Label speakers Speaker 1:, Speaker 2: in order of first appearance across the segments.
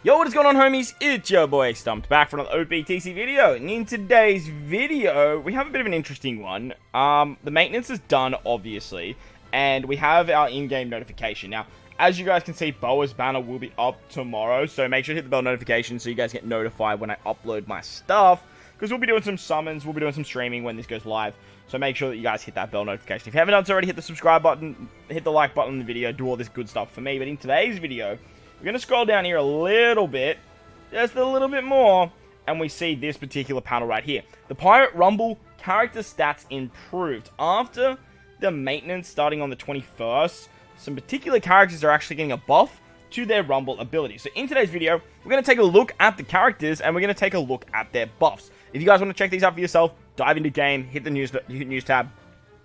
Speaker 1: Yo, what is going on, homies? It's your boy Stumped back for another OPTC video, and in today's video, we have a bit of an interesting one. The maintenance is done, obviously, and we have our in-game notification. Now, as you guys can see, Boa's banner will be up tomorrow, so make sure to hit the bell notification so you guys get notified when I upload my stuff, because we'll be doing some summons, we'll be doing some streaming when this goes live, so make sure that you guys hit that bell notification. If you haven't done so already, hit the subscribe button, hit the like button in the video, do all this good stuff for me. But in today's video, we're going to scroll down here a little bit, just a little bit more, and we see this particular panel right here. The Pirate Rumble character stats improved. After the maintenance starting on the 21st, some particular characters are actually getting a buff to their Rumble ability. So in today's video, we're going to take a look at the characters, and we're going to take a look at their buffs. If you guys want to check these out for yourself, dive into game, hit the news tab,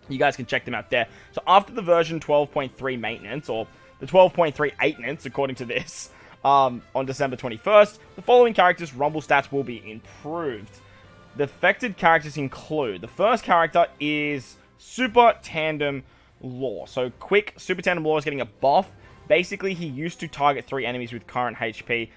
Speaker 1: you guys can check them out there. So after the version 12.3 maintenance, or the 12.3 maintenance, according to this, on December 21st, the following characters' Rumble stats will be improved. The affected characters include, the first character is Super Tandem Law. So quick, Super Tandem Law is getting a buff. Basically, he used to target 3 enemies with current HP,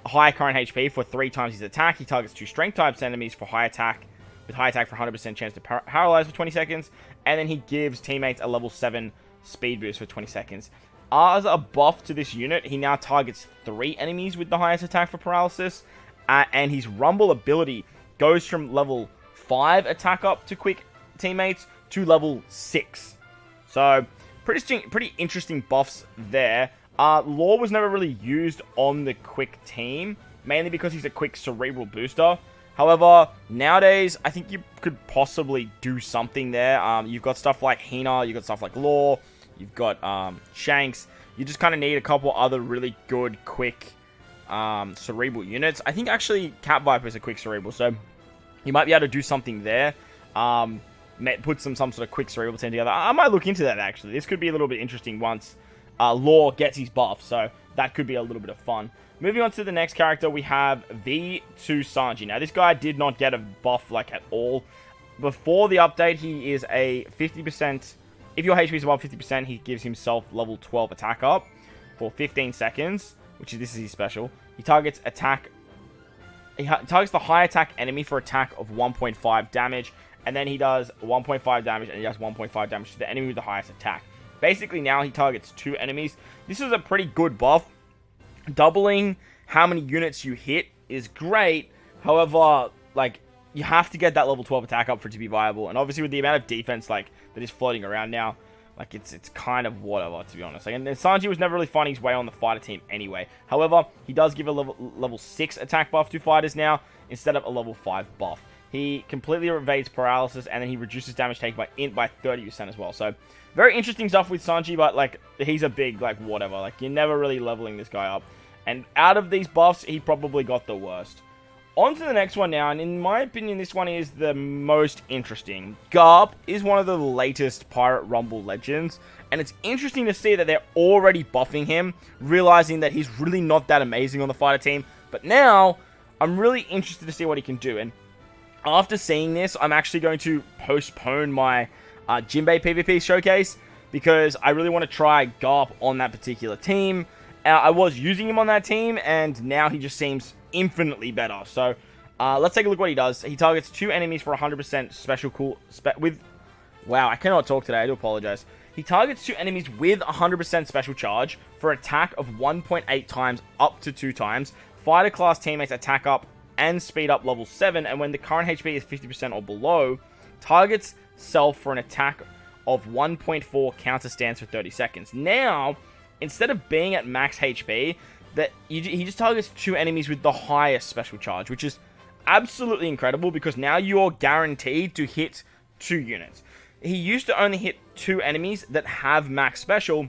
Speaker 1: high current HP for 3 times his attack. He targets 2 strength types enemies for high attack, with high attack for 100% chance to paralyze for 20 seconds. And then he gives teammates a level 7 speed boost for 20 seconds. As a buff to this unit, he now targets 3 enemies with the highest attack for paralysis. And his Rumble ability goes from level 5 attack up to quick teammates to level 6. So, pretty interesting buffs there. Law was never really used on the quick team, mainly because he's a quick cerebral booster. However, nowadays, I think you could possibly do something there. You've got stuff like Hina, you've got stuff like Law, you've got Shanks. You just kind of need a couple other really good, quick cerebral units. I think actually Cat Viper is a quick cerebral, so you might be able to do something there. Put some sort of quick cerebral team together. I might look into that, actually. This could be a little bit interesting once Law gets his buff, so that could be a little bit of fun. Moving on to the next character, we have V2 Sanji. Now, this guy did not get a buff, like, at all. Before the update, he is a 50%... If your HP is above 50%, he gives himself level 12 attack up for 15 seconds, which is, this is his special. He targets attack... He targets the high attack enemy for attack of 1.5 damage, and then he does 1.5 damage, and he does 1.5 damage to the enemy with the highest attack. Basically, now he targets 2 enemies. This is a pretty good buff. Doubling how many units you hit is great. However, like, you have to get that level 12 attack up for it to be viable. And obviously, with the amount of defense, like, that is floating around now, like, it's kind of whatever, to be honest. Like, and Sanji was never really finding his way on the fighter team anyway. However, he does give a level 6 attack buff to fighters now, instead of a level 5 buff. He completely evades paralysis, and then he reduces damage taken by 30% as well. So, very interesting stuff with Sanji, but, like, he's a big, like, whatever. Like, you're never really leveling this guy up. And out of these buffs, he probably got the worst. On to the next one now, and in my opinion, this one is the most interesting. GARP is one of the latest Pirate Rumble legends, and it's interesting to see that they're already buffing him, realizing that he's really not that amazing on the fighter team. But now, I'm really interested to see what he can do, and after seeing this, I'm actually going to postpone my Jinbei PvP showcase, because I really want to try GARP on that particular team. I was using him on that team, and now he just seems infinitely better. So, let's take a look what he does. He targets 2 enemies for 100% special cool... Wow, I cannot talk today. I do apologize. He targets 2 enemies with 100% special charge for attack of 1.8 times up to 2 times. Fighter class teammates attack up and speed up level 7, and when the current HP is 50% or below, targets self for an attack of 1.4 counter stands for 30 seconds. Now, instead of being at max HP, he just targets 2 enemies with the highest special charge, which is absolutely incredible, because now you're guaranteed to hit 2 units. He used to only hit 2 enemies that have max special,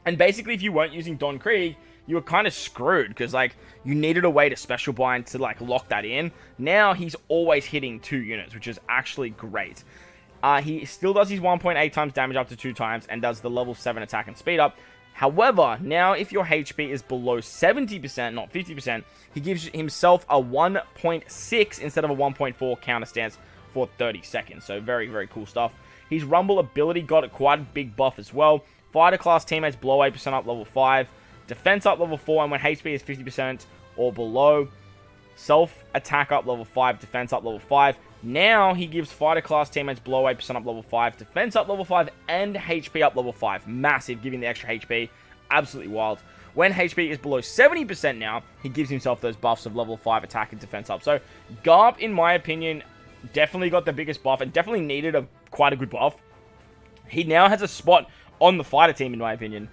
Speaker 1: and basically if you weren't using Don Krieg, you were kind of screwed, because, like, you needed a way to special bind to, like, lock that in. Now he's always hitting 2 units, which is actually great. He still does his 1.8 times damage up to 2 times, and does the level 7 attack and speed up. However, now if your HP is below 70%, not 50%, he gives himself a 1.6 instead of a 1.4 counter stance for 30 seconds. So very, very cool stuff. His Rumble ability got quite a big buff as well. Fighter class teammates blow 8% up level 5. defense up level 4, and when HP is 50% or below, self attack up level 5, defense up level 5. Now he gives fighter class teammates below 8% up level 5, defense up level 5, and HP up level 5. Massive, giving the extra HP. Absolutely wild. When HP is below 70% now, he gives himself those buffs of level 5 attack and defense up. So GARP, in my opinion, definitely got the biggest buff and definitely needed quite a good buff. He now has a spot on the fighter team, in my opinion.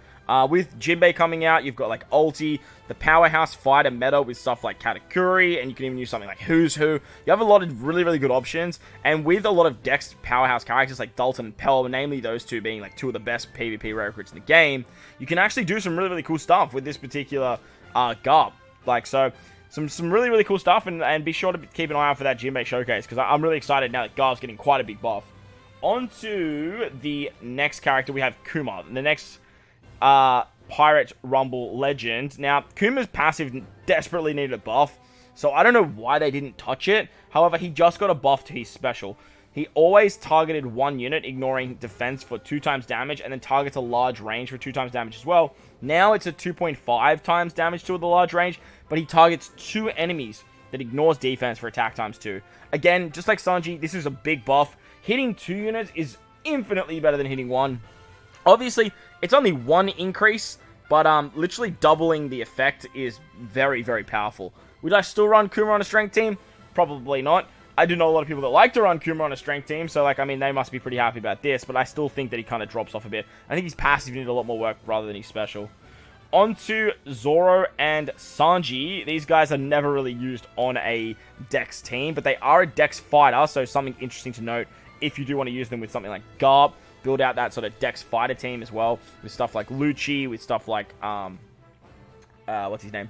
Speaker 1: With Jinbei coming out, you've got like Ulti, the powerhouse fighter meta with stuff like Katakuri, and you can even use something like Who's Who. You have a lot of really, really good options, and with a lot of Dex powerhouse characters like Dalton and Pell, namely those two being like two of the best PvP rare recruits in the game, you can actually do some really, really cool stuff with this particular GARP. Like, so, some really, really cool stuff, and be sure to keep an eye out for that Jinbei showcase, because I'm really excited now that GARP's getting quite a big buff. On to the next character, we have Kumar, the next Pirate Rumble legend. Now, Kuma's passive desperately needed a buff, so I don't know why they didn't touch it. However, he just got a buff to his special. He always targeted one unit, ignoring defense for 2 times damage, and then targets a large range for 2 times damage as well. Now it's a 2.5 times damage to the large range, but he targets 2 enemies that ignores defense for attack times 2. Again, just like Sanji, this is a big buff. Hitting 2 units is infinitely better than hitting 1. Obviously, it's only 1 increase, but literally doubling the effect is very, very powerful. Would I still run Kumar on a strength team? Probably not. I do know a lot of people that like to run Kumar on a strength team, so like, I mean, they must be pretty happy about this, but I still think that he kind of drops off a bit. I think his passive needs a lot more work rather than his special. On to Zoro and Sanji. These guys are never really used on a Dex team, but they are a Dex fighter, so something interesting to note if you do want to use them with something like GARP. Build out that sort of Dex fighter team as well, with stuff like Lucci, with stuff like, what's his name?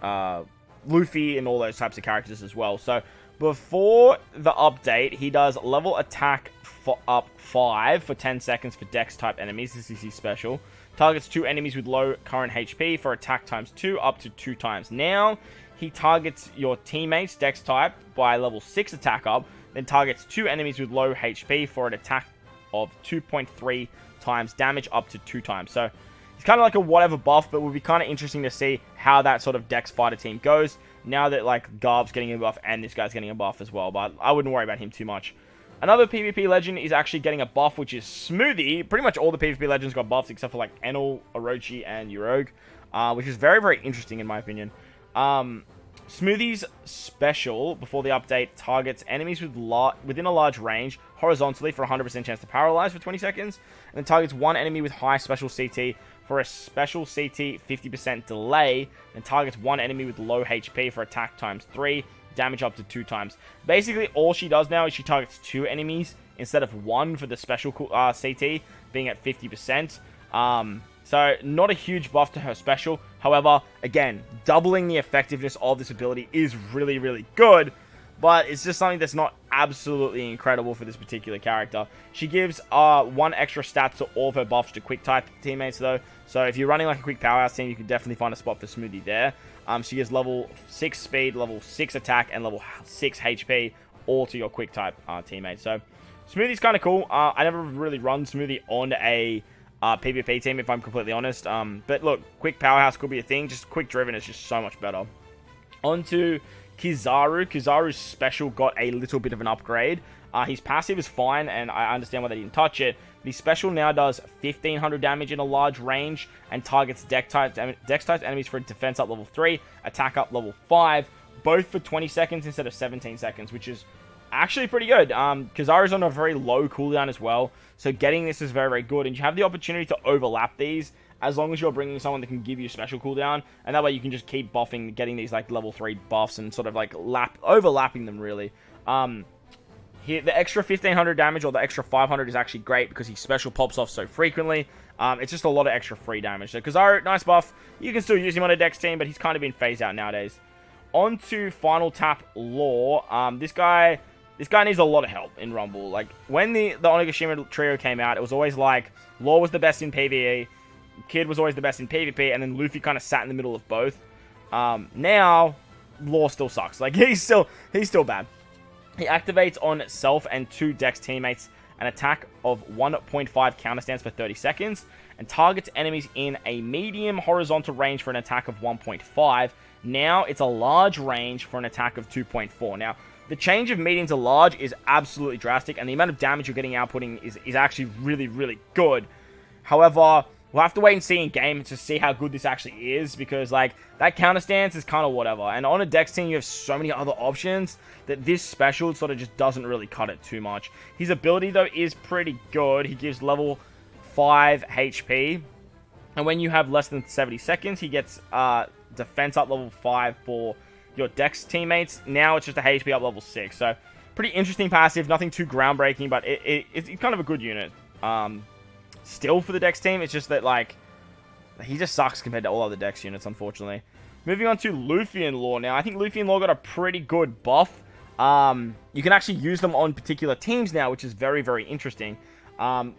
Speaker 1: Luffy, and all those types of characters as well. So, before the update, he does level attack up 5 for 10 seconds for Dex type enemies. This is his special. Targets 2 enemies with low current HP for attack times 2, up to 2 times. Now, he targets your teammates, Dex type, by level 6 attack up, then targets 2 enemies with low HP for an attack of 2.3 times damage, up to 2 times. So, it's kind of like a whatever buff, but it would be kind of interesting to see how that sort of Dex fighter team goes, now that, like, GARP's getting a buff and this guy's getting a buff as well, but I wouldn't worry about him too much. Another PvP legend is actually getting a buff, which is Smoothie. Pretty much all the PvP legends got buffs, except for, like, Enel, Orochi, and Uroge, which is very, very interesting, in my opinion. Smoothie's special, before the update, targets enemies within a large range, horizontally for 100% chance to paralyze for 20 seconds, and then targets 1 enemy with high special CT for a special CT 50% delay, and targets 1 enemy with low HP for attack times 3, damage up to 2 times. Basically, all she does now is she targets 2 enemies instead of 1 for the special CT, being at 50%. So, not a huge buff to her special. However, again, doubling the effectiveness of this ability is really, really good. But it's just something that's not absolutely incredible for this particular character. She gives 1 extra stat to all of her buffs to quick type teammates, though. So, if you're running like a quick powerhouse team, you can definitely find a spot for Smoothie there. She gives level 6 speed, level 6 attack, and level 6 HP, all to your quick type teammates. So, Smoothie's kind of cool. I never really run Smoothie on a PvP team, if I'm completely honest. But look, quick powerhouse could be a thing. Just quick driven is just so much better. On to Kizaru. Kizaru's special got a little bit of an upgrade. His passive is fine, and I understand why they didn't touch it. But his special now does 1500 damage in a large range, and targets Dex type enemies for defense up level 3, attack up level 5, both for 20 seconds instead of 17 seconds, which is actually pretty good. Kizaru's on a very low cooldown as well, so getting this is very, very good, and you have the opportunity to overlap these, as long as you're bringing someone that can give you special cooldown, and that way you can just keep buffing, getting these like level 3 buffs, and sort of like overlapping them, really. Here, the extra 1500 damage, or the extra 500, is actually great, because his special pops off so frequently. It's just a lot of extra free damage. So Kizaru, nice buff. You can still use him on a Dex team, but he's kind of been phased out nowadays. On to Final Tap Law. This guy needs a lot of help in Rumble. Like, when the Onigashima trio came out, it was always like, Law was the best in PvE, Kid was always the best in PvP, and then Luffy kind of sat in the middle of both. Now, Law still sucks. Like, he's still bad. He activates on self and 2 Dex teammates an attack of 1.5 counter stance for 30 seconds, and targets enemies in a medium horizontal range for an attack of 1.5. Now it's a large range for an attack of 2.4. Now, the change of medium to large is absolutely drastic, and the amount of damage you're getting outputting is actually really, really good. However, we'll have to wait and see in game to see how good this actually is, because like that counter stance is kind of whatever. And on a Dex team, you have so many other options that this special sort of just doesn't really cut it too much. His ability though is pretty good. He gives level 5 HP, and when you have less than 70 seconds, he gets defense up level 5 for your Dex teammates. Now it's just a HP up level 6. So pretty interesting passive. Nothing too groundbreaking, but it's kind of a good unit. Still for the Dex team, it's just that, like, he just sucks compared to all other Dex units, unfortunately. Moving on to Luffy Law now. I think Luffy Law got a pretty good buff. You can actually use them on particular teams now, which is very, very interesting.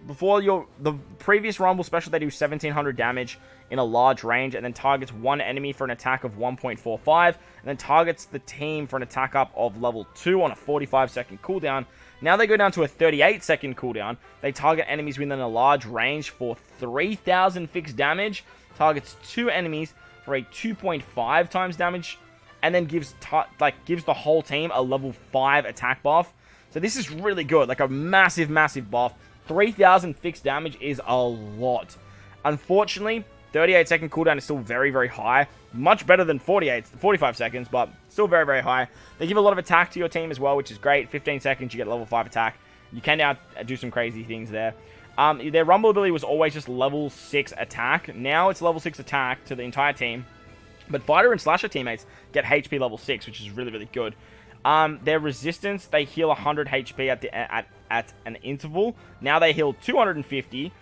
Speaker 1: Before the previous Rumble special, they do 1700 damage in a large range, and then targets one enemy for an attack of 1.45, and then targets the team for an attack up of level 2 on a 45-second cooldown. Now they go down to a 38-second cooldown. They target enemies within a large range for 3000 fixed damage, targets 2 enemies for a 2.5 times damage, and then gives the whole team a level 5 attack buff. So this is really good, like a massive, massive buff. 3000 fixed damage is a lot. Unfortunately, 38-second cooldown is still very, very high. Much better than 45 seconds, but still very, very high. They give a lot of attack to your team as well, which is great. 15 seconds, you get level 5 attack. You can now do some crazy things there. Their Rumble ability was always just level 6 attack. Now it's level 6 attack to the entire team. But Fighter and Slasher teammates get HP level 6, which is really, really good. Their resistance, they heal 100 HP at an interval. Now they heal 250,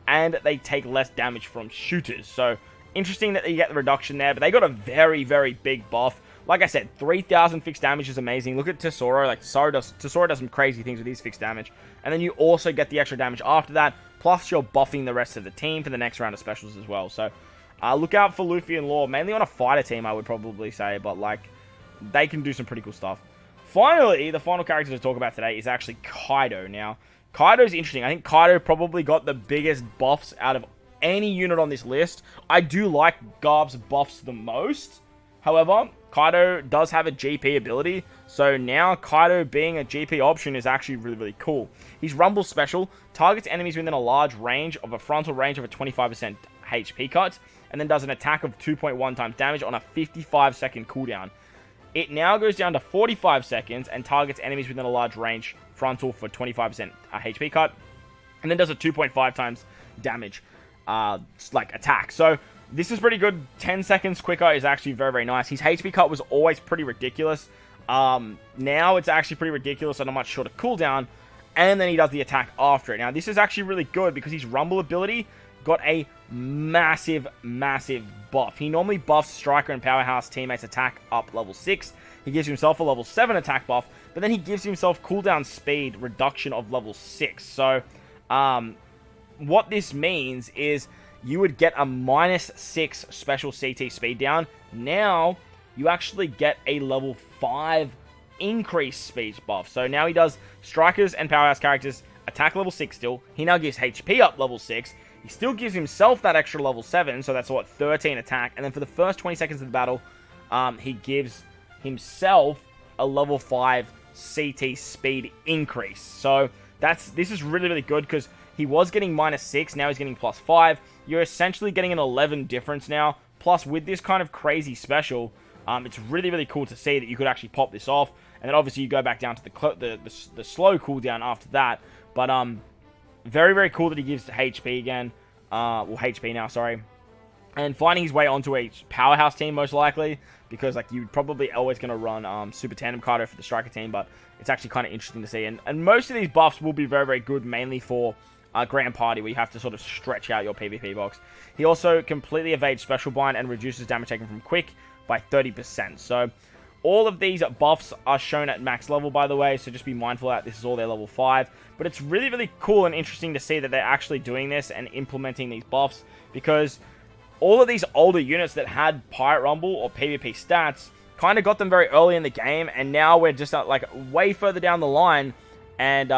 Speaker 1: and they take less damage from shooters. So, interesting that you get the reduction there, but they got a very, very big buff. Like I said, 3000 fixed damage is amazing. Look at Tesoro. Like, Tesoro does some crazy things with his fixed damage. And then you also get the extra damage after that, plus you're buffing the rest of the team for the next round of specials as well. So, look out for Luffy and Law. Mainly on a fighter team, I would probably say, but, like, they can do some pretty cool stuff. Finally, the final character to talk about today is actually Kaido. Now, Kaido's interesting. I think Kaido probably got the biggest buffs out of any unit on this list. I do like GARP's buffs the most. However, Kaido does have a GP ability, so now Kaido being a GP option is actually really, really cool. His Rumble special targets enemies within a large range of a frontal range of a 25% HP cut, and then does an attack of 2.1 times damage on a 55-second cooldown. It now goes down to 45 seconds and targets enemies within a large range frontal for 25% HP cut, and then does a 2.5 times damage attack. So this is pretty good. 10 seconds quicker is actually very, very nice. His HP cut was always pretty ridiculous. Now it's actually pretty ridiculous on a much shorter cooldown, and then he does the attack after it. Now this is actually really good because his Rumble ability got a massive, massive buff. He normally buffs Striker and Powerhouse teammates attack up level 6. He gives himself a level 7 attack buff, but then he gives himself cooldown speed reduction of level 6. So, what this means is you would get a -6 special CT speed down. Now, you actually get a level 5 increased speed buff. So now he does Strikers and Powerhouse characters attack level 6 still. He now gives HP up level 6. He still gives himself that extra level 7, so that's what, 13 attack. And then for the first 20 seconds of the battle, he gives himself a level 5 CT speed increase. So this is really, really good because he was getting -6, now he's getting +5. You're essentially getting an 11 difference now. Plus, with this kind of crazy special, it's really, really cool to see that you could actually pop this off. And then obviously you go back down to the slow cooldown after that. But very, very cool that he gives HP again. Well, HP now, sorry. And finding his way onto a Powerhouse team, most likely. Because, like, you're probably always going to run Super Tandem Kaido for the Striker team. But it's actually kind of interesting to see. And most of these buffs will be very, very good, mainly for Grand Party, where you have to sort of stretch out your PvP box. He also completely evades Special Bind and reduces damage taken from Quick by 30%. So, all of these buffs are shown at max level, by the way, so just be mindful that this is all their level 5. But it's really, really cool and interesting to see that they're actually doing this and implementing these buffs, because all of these older units that had Pirate Rumble or PvP stats kind of got them very early in the game, and now we're just like way further down the line, and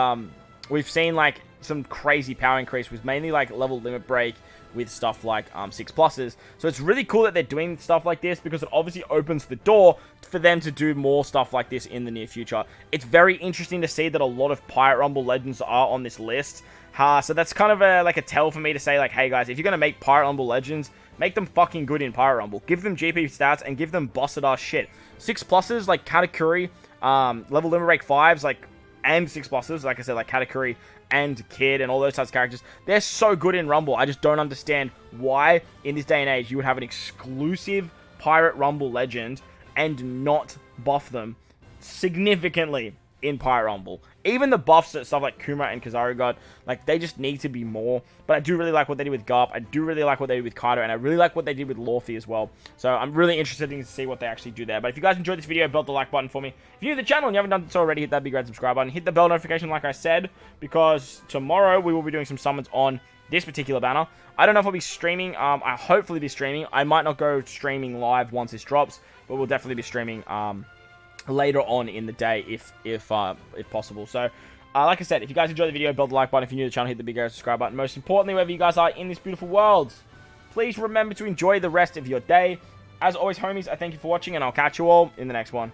Speaker 1: we've seen like some crazy power increase with mainly like level limit break with stuff like 6+. So it's really cool that they're doing stuff like this because it obviously opens the door for them to do more stuff like this in the near future. It's very interesting to see that a lot of Pirate Rumble legends are on this list. So that's kind of like a tell for me to say like, hey guys, if you're going to make Pirate Rumble legends, make them fucking good in Pirate Rumble. Give them GP stats and give them busted ass shit. 6+, like Katakuri, level limit break 5s, like, and 6+, like I said, like Katakuri and Kid and all those types of characters. They're so good in Rumble. I just don't understand why, in this day and age, you would have an exclusive Pirate Rumble legend and not buff them significantly in Pirate Rumble. Even the buffs that stuff like Kumar and Kizaru got, like, they just need to be more. But I do really like what they did with GARP. I do really like what they did with Kaido. And I really like what they did with Luffy as well. So I'm really interested in to see what they actually do there. But if you guys enjoyed this video, belt the like button for me. If you're new to the channel and you haven't done so already, hit that big red subscribe button. Hit the bell notification like I said, because tomorrow we will be doing some summons on this particular banner. I don't know if I'll be streaming. I'll hopefully be streaming. I might not go streaming live once this drops, but we'll definitely be streaming later on in the day if possible. So like I said, if you guys enjoyed the video, belt the like button. If you're new to the channel, hit the big red subscribe button. Most importantly, wherever you guys are in this beautiful world, please remember to enjoy the rest of your day. As always, homies, I thank you for watching, and I'll catch you all in the next one.